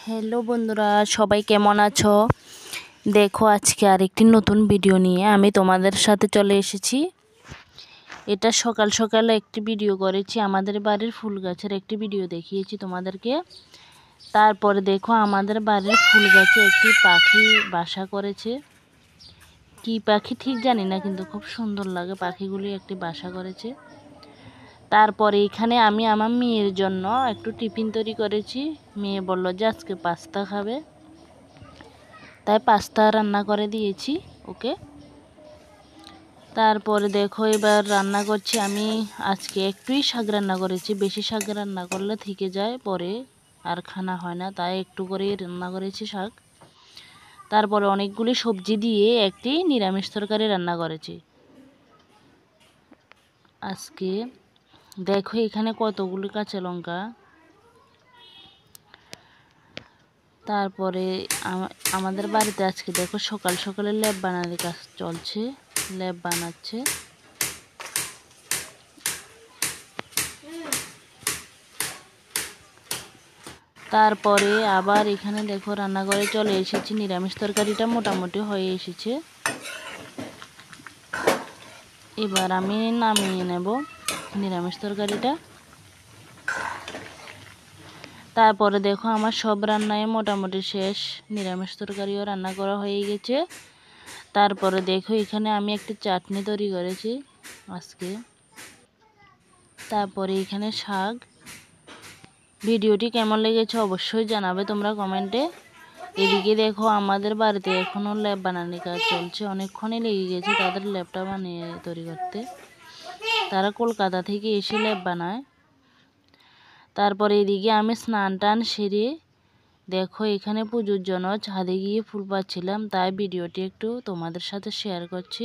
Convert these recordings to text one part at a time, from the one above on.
Hello বন্ধুরা, সবাই কেমন আছো? দেখো আজকে আরেকটি নতুন ভিডিও নিয়ে আমি তোমাদের সাথে চলে এসেছি। এটা সকাল সকাল একটি ভিডিও করেছি, আমাদের বাড়ির ফুল গাছের একটি ভিডিও দেখিয়েছি তোমাদেরকে। তারপরে দেখো আমাদের বাড়ির ফুল গাছে একটি পাখি বাসা করেছে। কি পাখি ঠিক জানি না, কিন্তু খুব সুন্দর লাগে পাখিগুলি একটি বাসা করেছে। তারপরে এখানে আমি আমার মেয়ের জন্য একটু টিফিন তৈরি করেছি। মেয়ে বলল যে আজকে পাস্তা খাবে, তাই পাস্তা রান্না করে দিয়েছি ওকে। তারপরে দেখো এবার রান্না করছি আমি। আজকে একটুই শাক রান্না করেছি, বেশি শাক রান্না করলে থেকে যায়, পরে আর খানা হয় না, তাই একটু করেই রান্না করেছি শাক। তারপরে অনেকগুলি সবজি দিয়ে একটি নিরামিষ তরকারি রান্না করেছি আজকে। দেখো এখানে কতগুলি কাঁচা লঙ্কা। তারপরে আমাদের বাড়িতে আজকে দেখো সকাল সকালে ল্যাব বানানোর কাজ চলছে, ল্যাব বানাচ্ছে। তারপরে আবার এখানে দেখো রান্নাঘরে চলে এসেছি, নিরামিষ তরকারিটা মোটামুটি হয়ে এসেছে। এবার আমি নামিয়ে নেব নিরামিষ তরকারিটা। তারপরে দেখো আমার সব রান্নায় মোটামুটি শেষ, নিরামিষ তরকারিও রান্না করা হয়ে গেছে। তারপরে দেখো এখানে আমি একটি চাটনি তৈরি করেছি আজকে। তারপরে এখানে শাক। ভিডিওটি কেমন লেগেছে অবশ্যই জানাবে তোমরা কমেন্টে। এদিকে দেখো আমাদের বাড়িতে এখনও ল্যাব বানানোর কাজ চলছে, অনেকক্ষণই লেগে গেছে তাদের ল্যাবটা বানিয়ে তৈরি করতে। তারা কলকাতা থেকে এসে ল্যাব বানায়। তারপরে এদিকে আমি স্নান টান সেরে দেখো এখানে পুজোর জন্য ছাদে গিয়ে ফুল পাচ্ছিলাম, তাই ভিডিওটি একটু তোমাদের সাথে শেয়ার করছি।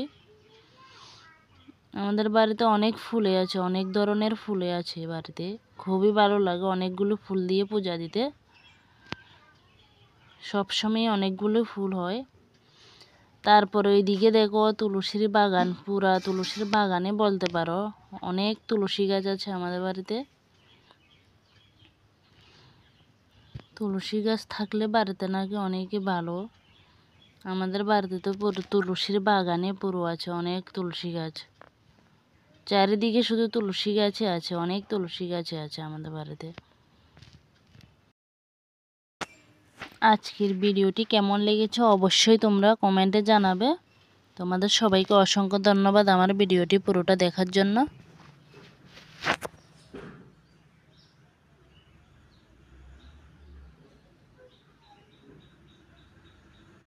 আমাদের বাড়িতে অনেক ফুলে আছে, অনেক ধরনের ফুলে আছে বাড়িতে, খুবই ভালো লাগে অনেকগুলো ফুল দিয়ে পূজা দিতে। সবসময় অনেকগুলো ফুল হয়। তারপরে ওইদিকে দেখো তুলসীর বাগান, পুরা তুলসীর বাগানে বলতে পারো, অনেক তুলসী গাছ আছে আমাদের বাড়িতে। তুলসী গাছ থাকলে বাড়িতে নাকি অনেকই ভালো। আমাদের বাড়িতে তো পুরো তুলসীর বাগানে পুরো আছে অনেক তুলসী গাছ, চারিদিকে শুধু তুলসী গাছে আছে, অনেক তুলসী গাছে আছে আমাদের বাড়িতে। আজকের ভিডিওটি কেমন লেগেছে অবশ্যই তোমরা কমেন্টে জানাবে। তোমাদের সবাইকে অসংখ্য ধন্যবাদ আমার ভিডিওটি পুরোটা দেখার জন্য।